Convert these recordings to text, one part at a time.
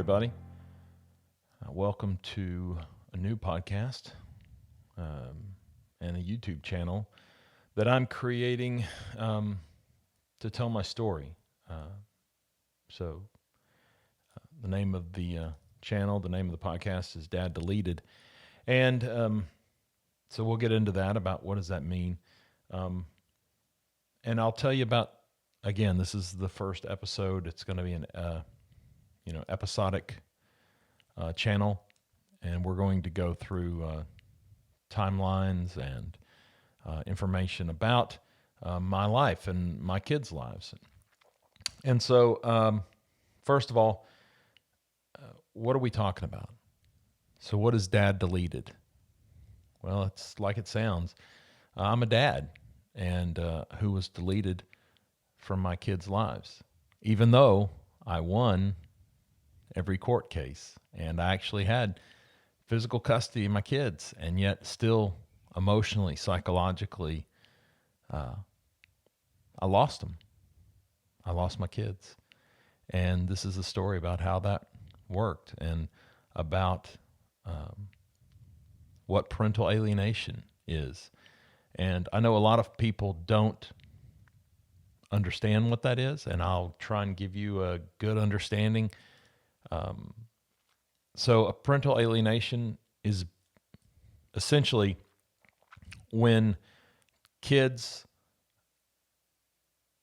everybody. Welcome to a new podcast and a YouTube channel that I'm creating to tell my story. So the name of the channel, the name of the podcast is Dad Deleted. And so we'll get into that, about what does that mean. And I'll tell you about, again, this is the first episode. It's going to be an episodic channel, and we're going to go through timelines and information about my life and my kids' lives. And so, first of all, what are we talking about? So what is Dad Deleted? Well, it's like it sounds. I'm a dad, and who was deleted from my kids' lives, even though I won every court case, and I actually had physical custody of my kids, and yet still emotionally, psychologically, I lost them. I lost my kids. And this is a story about how that worked and about what parental alienation is. And I know a lot of people don't understand what that is, and I'll try and give you a good understanding. So a parental alienation is essentially when kids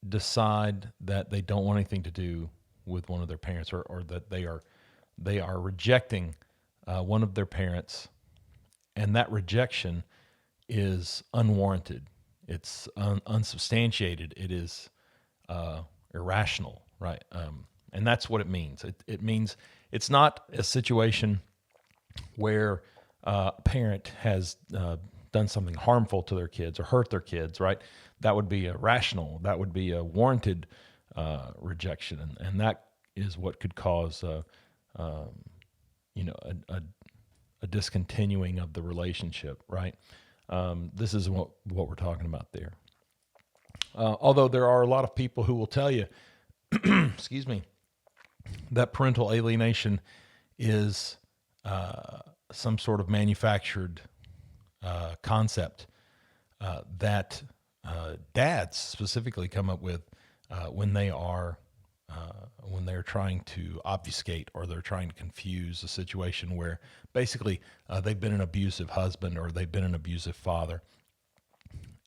decide that they don't want anything to do with one of their parents, or that they are rejecting one of their parents, and that rejection is unwarranted. It's unsubstantiated. It is irrational, right? And that's what it means. It means it's not a situation where a parent has done something harmful to their kids or hurt their kids, right? That would be a rational, that would be a warranted rejection. And that is what could cause a discontinuing of the relationship, right? This is what we're talking about there. Although there are a lot of people who will tell you, excuse me, that parental alienation is some sort of manufactured concept that dads specifically come up with when they're trying to obfuscate, or they're trying to confuse a situation where basically they've been an abusive husband or they've been an abusive father.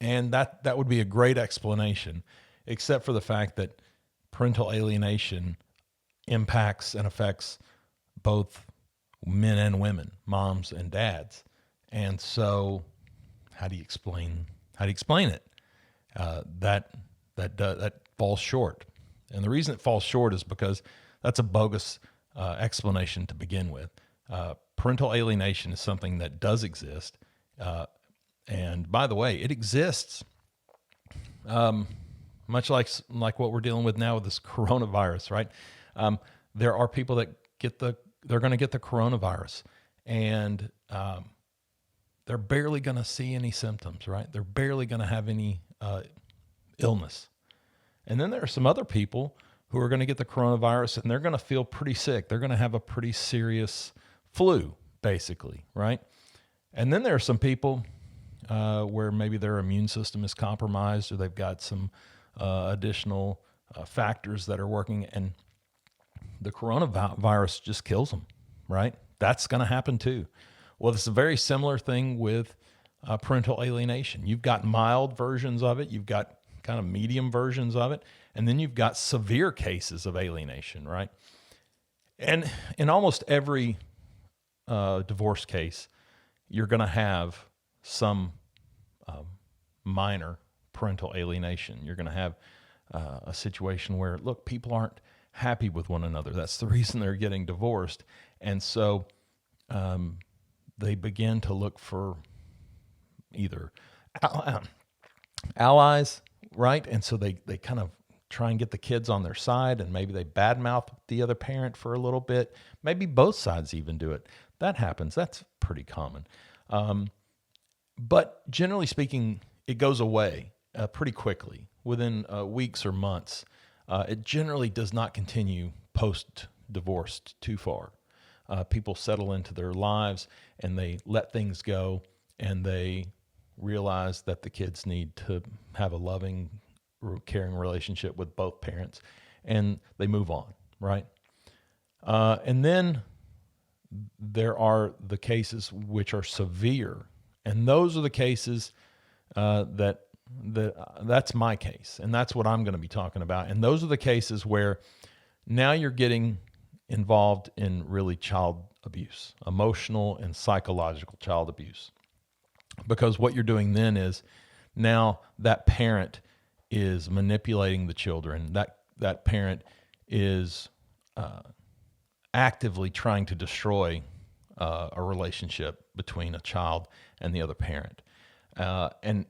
And that would be a great explanation, except for the fact that parental alienation impacts and affects both men and women, moms and dads. And so how do you explain it? That falls short. And the reason it falls short is because that's a bogus explanation to begin with. Parental alienation is something that does exist. And by the way, it exists much like what we're dealing with now with this coronavirus, right? There are people that they're going to get the coronavirus, and they're barely going to see any symptoms, right? They're barely going to have any illness. And then there are some other people who are going to get the coronavirus, and they're going to feel pretty sick. They're going to have a pretty serious flu, basically, right? And then there are some people where maybe their immune system is compromised, or they've got some additional factors that are working, and the coronavirus just kills them, right? That's going to happen too. Well, it's a very similar thing with parental alienation. You've got mild versions of it. You've got kind of medium versions of it. And then you've got severe cases of alienation, right? And in almost every divorce case, you're going to have some minor parental alienation. You're going to have a situation where, look, people aren't happy with one another. That's the reason they're getting divorced. And so they begin to look for either allies, right? And so they kind of try and get the kids on their side, and maybe they badmouth the other parent for a little bit. Maybe both sides even do it. That happens. That's pretty common. But generally speaking, it goes away pretty quickly, within weeks or months. It generally does not continue post divorced too far. People settle into their lives and they let things go, and they realize that the kids need to have a loving, caring relationship with both parents, and they move on, right? And then there are the cases which are severe, and those are the cases that's my case, and that's what I'm going to be talking about. And those are the cases where now you're getting involved in really child abuse, emotional and psychological child abuse. Because what you're doing then is now that parent is manipulating the children. That parent is actively trying to destroy a relationship between a child and the other parent. And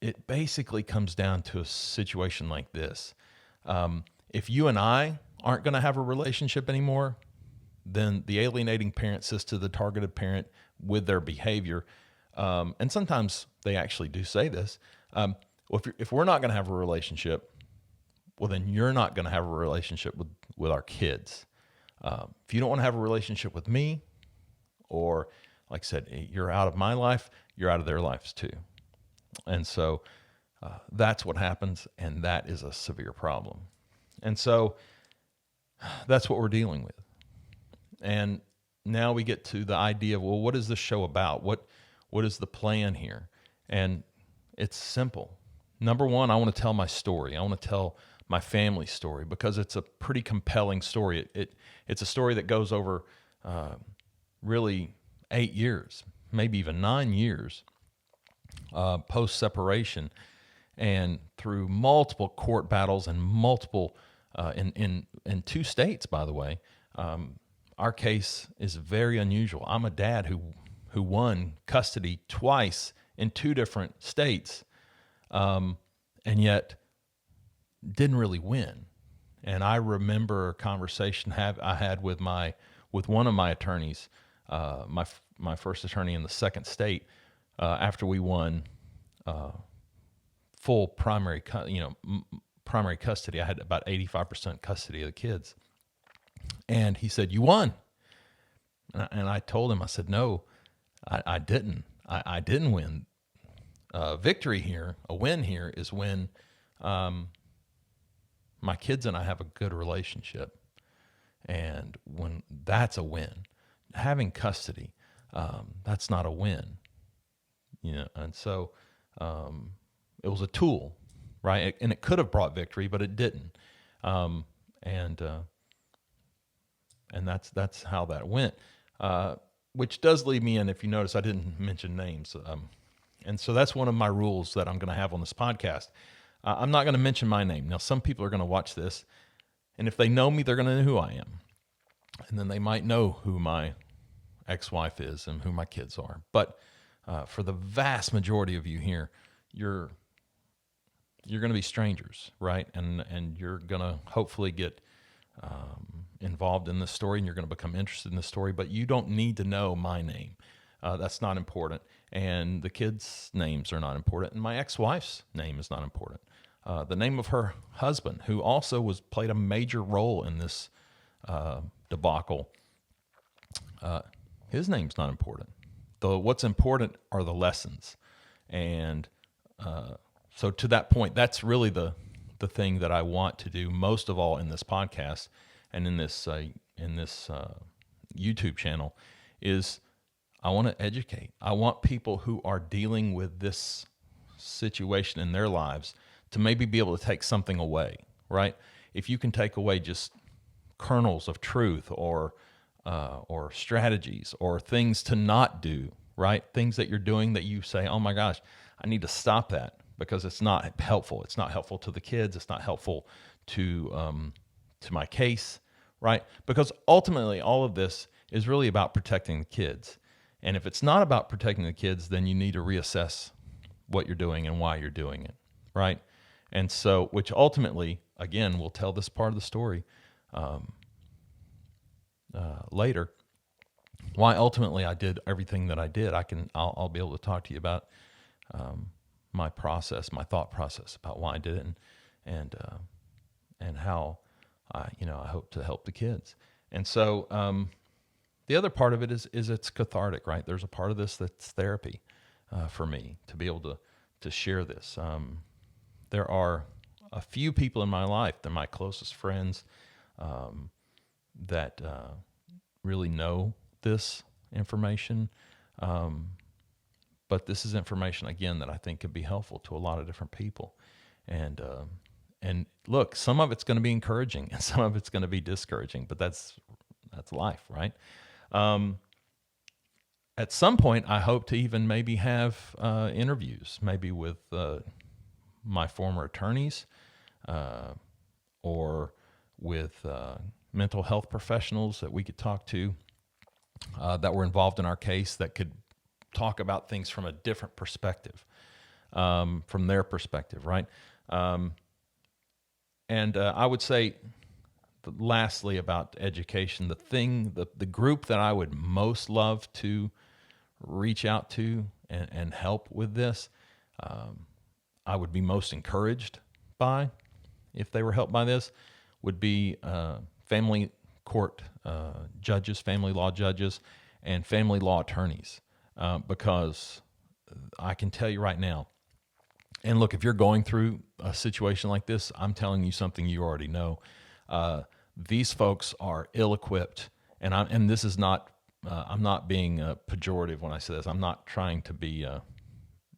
it basically comes down to a situation like this. If you and I aren't going to have a relationship anymore, then the alienating parent says to the targeted parent with their behavior, and sometimes they actually do say this, well, if we're not going to have a relationship, well, then you're not going to have a relationship with our kids. If you don't want to have a relationship with me, or like I said, you're out of my life, you're out of their lives too. And so that's what happens, and that is a severe problem. And so that's what we're dealing with. And now we get to the idea of, well, what is this show about? What is the plan here? And it's simple. Number one, I want to tell my story. I want to tell my family's story because it's a pretty compelling story. It's a story that goes over really 8 years, maybe even 9 years post-separation, and through multiple court battles and multiple in 2 states, by the way. Our case is very unusual. I'm a dad who won custody twice in 2 different states, and yet didn't really win. And I remember a conversation I had with one of my attorneys, my first attorney in the 2nd state, after we won full primary custody. I had about 85% custody of the kids. And he said, "You won." And I told him, I said, "No, I didn't. I didn't win. Victory here, a win here, is when my kids and I have a good relationship. And when that's a win. Having custody, that's not a win. And so it was a tool, right? And it could have brought victory, but it didn't. And that's how that went. Which does lead me in, if you notice, I didn't mention names. And so that's one of my rules that I'm going to have on this podcast. I'm not going to mention my name. Now, some people are going to watch this, and if they know me, they're going to know who I am. And then they might know who my ex-wife is and who my kids are. But for the vast majority of you here, you're going to be strangers, right? And you're going to hopefully get involved in this story, and you're going to become interested in this story, but you don't need to know my name. That's not important. And the kids' names are not important. And my ex-wife's name is not important. The name of her husband, who also played a major role in this debacle, his name's not important. Though what's important are the lessons. And so to that point, that's really the thing that I want to do most of all in this podcast and in this YouTube channel is I want to educate. I want people who are dealing with this situation in their lives to maybe be able to take something away, right? If you can take away just kernels of truth or strategies or things to not do, right? Things that you're doing that you say, oh my gosh, I need to stop that because it's not helpful. It's not helpful to the kids. It's not helpful to my case, right? Because ultimately all of this is really about protecting the kids. And if it's not about protecting the kids, then you need to reassess what you're doing and why you're doing it, right? And so, which ultimately, again, we'll tell this part of the story later. Why ultimately I did everything that I did. I'll be able to talk to you about my process, my thought process about why I did it, and how I hope to help the kids. And so the other part of it is it's cathartic, right? There's a part of this that's therapy for me to be able to share this. There are a few people in my life, they're my closest friends, that really know this information. But this is information, again, that I think could be helpful to a lot of different people. And look, some of it's going to be encouraging and some of it's going to be discouraging, but that's life, right? At some point, I hope to even maybe have interviews, maybe with my former attorneys, or with mental health professionals that we could talk to that were involved in our case, that could talk about things from a different perspective, from their perspective, right? And I would say, lastly, about education, the group that I would most love to reach out to and help with this, I would be most encouraged by, if they were helped by this, would be family court judges, family law judges, and family law attorneys. Because I can tell you right now, and look, if you're going through a situation like this, I'm telling you something you already know. These folks are ill-equipped, and this is not, I'm not being pejorative when I say this. I'm not trying to be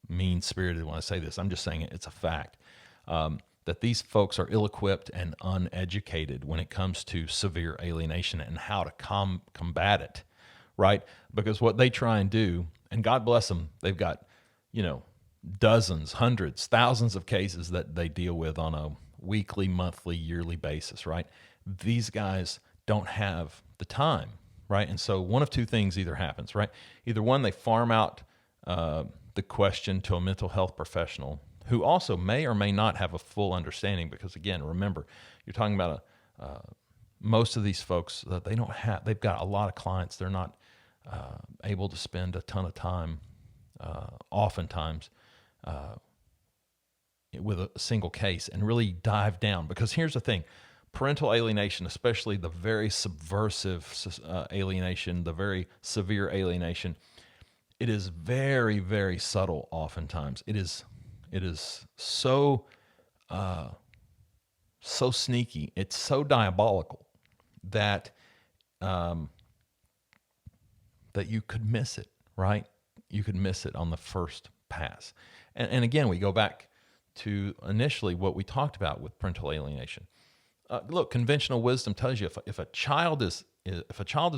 mean-spirited when I say this. I'm just saying it's a fact, that these folks are ill-equipped and uneducated when it comes to severe alienation and how to combat it, right? Because what they try and do, and God bless them, they've got, dozens, hundreds, thousands of cases that they deal with on a weekly, monthly, yearly basis, right? These guys don't have the time, right? And so one of two things either happens, right? Either one, they farm out the question to a mental health professional who also may or may not have a full understanding, because again, remember, you're talking about most of these folks that they've got a lot of clients. They're not able to spend a ton of time, oftentimes, with a single case and really dive down. Because here's the thing, parental alienation, especially the very subversive alienation, the very severe alienation, it is very, very subtle oftentimes. It is so so sneaky. It's so diabolical that that you could miss it, right? You could miss it on the first pass. And again, we go back to initially what we talked about with parental alienation. Look, conventional wisdom tells you if a child is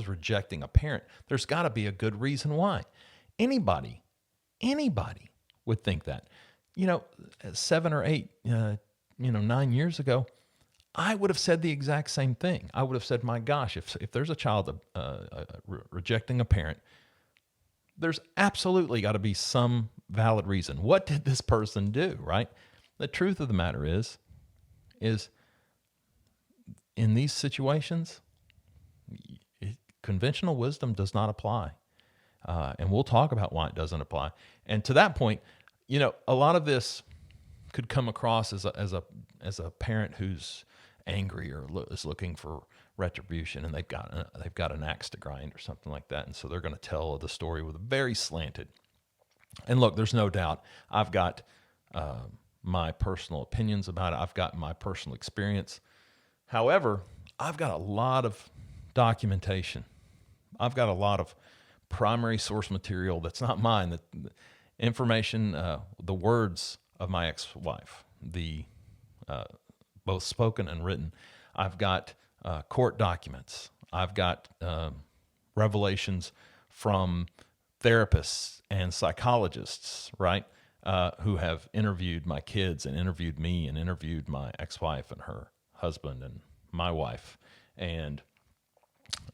rejecting a parent, there's got to be a good reason why. Anybody would think that. 7 or 8, 9 years ago, I would have said the exact same thing. I would have said, my gosh, if there's a child rejecting a parent, there's absolutely got to be some valid reason. What did this person do, right? The truth of the matter is in these situations, conventional wisdom does not apply. And we'll talk about why it doesn't apply. And to that point, a lot of this could come across as a parent who's angry or is looking for retribution, and they've got an axe to grind or something like that, and so they're going to tell the story with a very slanted. And look, there's no doubt I've got my personal opinions about it. I've got my personal experience. However, I've got a lot of documentation. I've got a lot of primary source material that's not mine, that information, the words of my ex-wife, both spoken and written. I've got court documents. I've got revelations from therapists and psychologists, right, who have interviewed my kids and interviewed me and interviewed my ex-wife and her husband and my wife and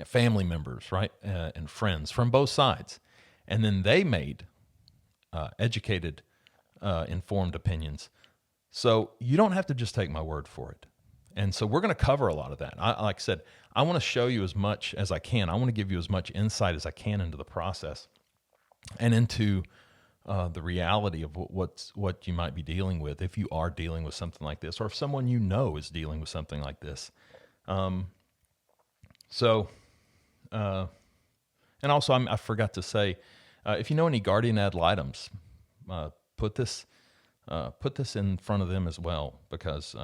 family members, right, and friends from both sides. And then they made educated, informed opinions. So you don't have to just take my word for it. And so we're going to cover a lot of that. Like I said, I want to show you as much as I can. I want to give you as much insight as I can into the process and into the reality of what you might be dealing with if you are dealing with something like this, or if someone is dealing with something like this. So, and also I forgot to say, if you know any guardian ad litems, uh, put this in front of them as well, because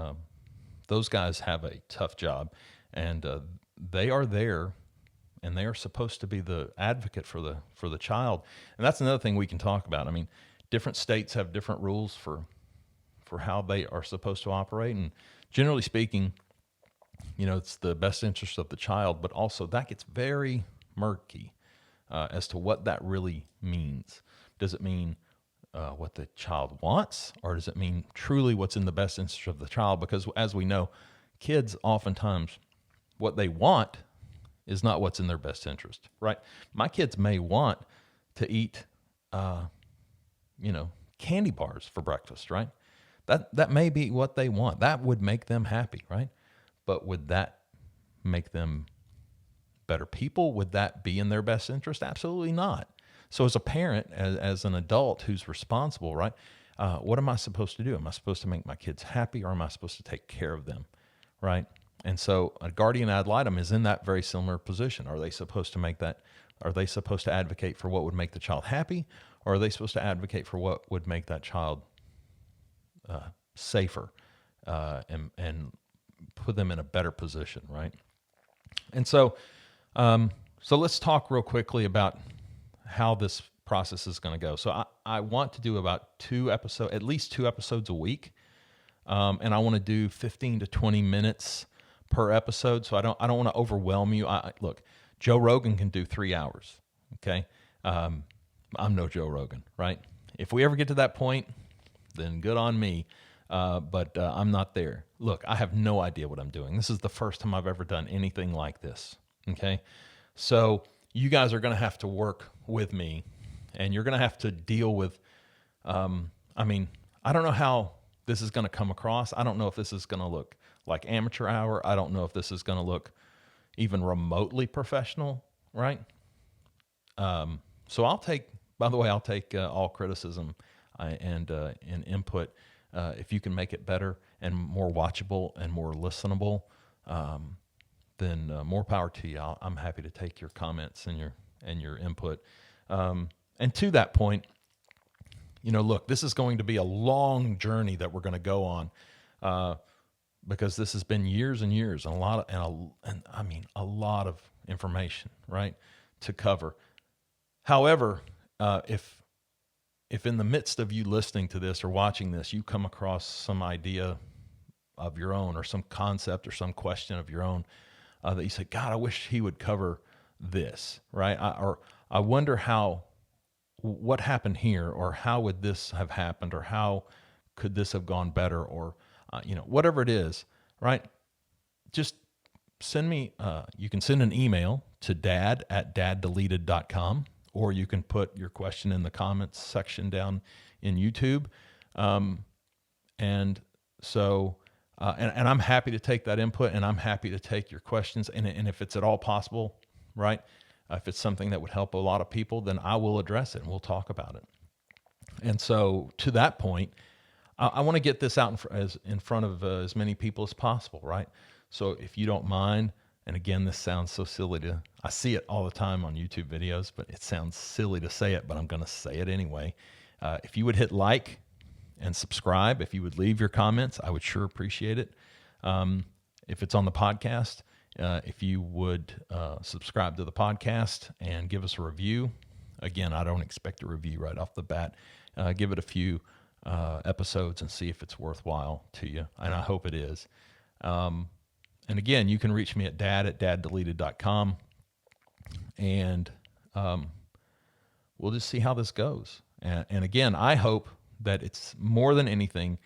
those guys have a tough job, and they are there, and they are supposed to be the advocate for the child. And that's another thing we can talk about. I mean, different states have different rules for how they are supposed to operate, and generally speaking, it's the best interest of the child, but also that gets very murky as to what that really means. Does it mean what the child wants, or does it mean truly what's in the best interest of the child? Because as we know, kids oftentimes, what they want is not what's in their best interest, right? My kids may want to eat, candy bars for breakfast, right? That may be what they want. That would make them happy, right? But would that make them better people? Would that be in their best interest? Absolutely not. So as a parent, as an adult who's responsible, right? What am I supposed to do? Am I supposed to make my kids happy, or am I supposed to take care of them, right? And so a guardian ad litem is in that very similar position. Are they supposed to make that? Are they supposed to advocate for what would make the child happy, or are they supposed to advocate for what would make that child safer and put them in a better position, right? And so, so let's talk real quickly about how this process is going to go. So I want to do about at least two episodes a week, and I want to do 15 to 20 minutes per episode. So I don't want to overwhelm you. Look, Joe Rogan can do 3 hours. Okay, I'm no Joe Rogan, right? If we ever get to that point, then good on me. But I'm not there. Look, I have no idea what I'm doing. This is the first time I've ever done anything like this. Okay. So you guys are going to have to work with me, and you're going to have to deal with, I don't know how this is going to come across. I don't know if this is going to look like amateur hour. I don't know if this is going to look even remotely professional. Right. So I'll take all criticism and input. If you can make it better and more watchable and more listenable, then more power to you. I'm happy to take your comments and your input. And to that point, look, this is going to be a long journey that we're going to go on, because this has been years and years, and a lot of information, right, to cover. However, if in the midst of you listening to this or watching this, you come across some idea of your own, or some concept or some question of your own, that you say, God, I wish he would cover this, right? Or I wonder what happened here, or how would this have happened, or how could this have gone better, or, whatever it is, right? Just send me, you can send an email to dad@daddeleted.com, or you can put your question in the comments section down in YouTube. And so, and I'm happy to take that input, and I'm happy to take your questions. And if it's at all possible, right? If it's something that would help a lot of people, then I will address it and we'll talk about it. And so to that point, I want to get this out in front of as many people as possible, right? So if you don't mind, and again, this sounds so silly I see it all the time on YouTube videos, but it sounds silly to say it, but I'm going to say it anyway. If you would hit like and subscribe, if you would leave your comments, I would sure appreciate it. If it's on the podcast, if you would subscribe to the podcast and give us a review. Again, I don't expect a review right off the bat. Give it a few episodes and see if it's worthwhile to you, and I hope it is. And again, you can reach me at dad@daddeleted.com, and we'll just see how this goes. And again, I hope that it's more than anything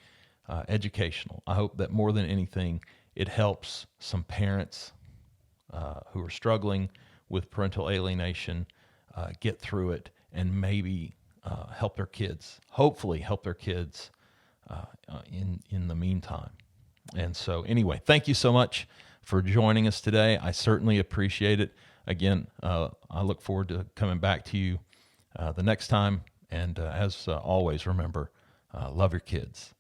educational. I hope that more than anything, it helps some parents who are struggling with parental alienation get through it, and maybe help their kids, hopefully help their kids in the meantime. And so anyway, thank you so much for joining us today. I certainly appreciate it. Again, I look forward to coming back to you the next time. And as always, remember, love your kids.